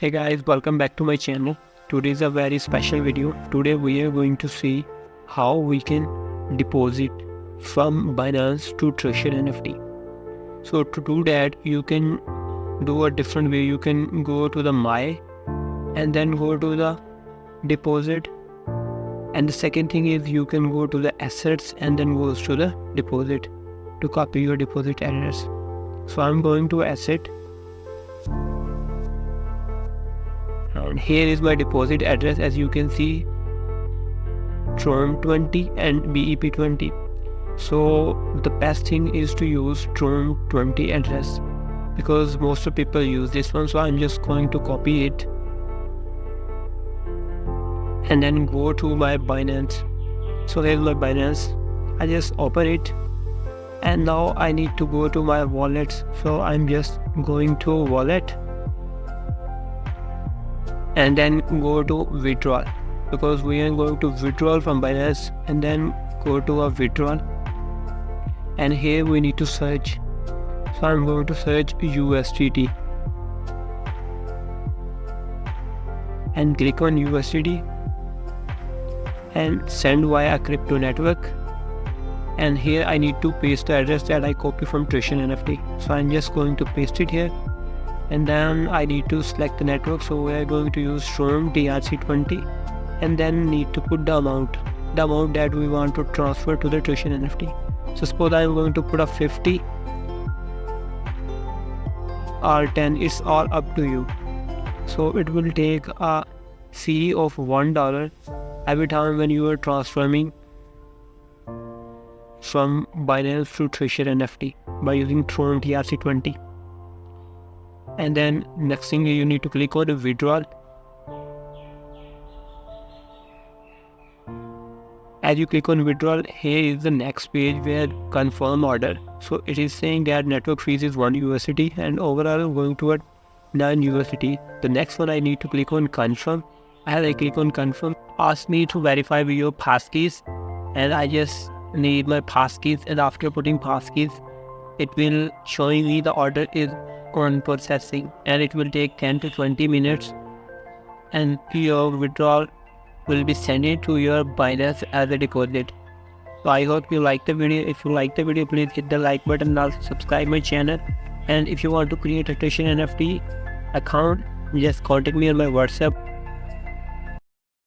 Hey guys, welcome back to my channel. Today is a very special video. Today we are going to see how we can deposit from Binance to Treasure NFT. So to do that, you can do a different way. You can go to the My and then go to the deposit. And the second thing is you can go to the assets and then goes to the deposit to copy your deposit address. So I'm going to asset. And here is my deposit address. As you can see, Tron 20 and BEP20. So the best thing is to use Tron 20 address because most of people use this one. So I'm just going to copy it and then go to my Binance. So here's my Binance. I just open it and now I need to go to my wallets. So I'm just going to wallet and then go to withdrawal because we are going to withdraw from Binance and then go to a withdrawal, and here we need to search. So I'm going to search USDT and click on USDT and send via crypto network, and here I need to paste the address that I copy from Treasure NFT. So I'm just going to paste it here. And then I need to select the network, so we are going to use Storm TRC20 and then need to put the amount that we want to transfer to the Treasure NFT. So suppose I am going to put a 50 or 10, it's all up to you. So it will take a fee of $1 every time when you are transferring from Binance to Treasure NFT by using Tron TRC20. And then next thing you need to click on the withdrawal. As you click on withdrawal, here is the next page where confirm order. So it is saying that network fees is 1 USDT and overall going to 9 USDT. The next one I need to click on confirm. As I click on confirm, ask me to verify with your passkeys, and I just need my passkeys, and after putting passkeys, it will showing me the order is on processing and it will take 10 to 20 minutes and your withdrawal will be sent to your Binance as a deposit. So I hope you like the video. If you like the video, please hit the like button and also subscribe my channel. And if you want to create a Treasure NFT account, just contact me on my WhatsApp.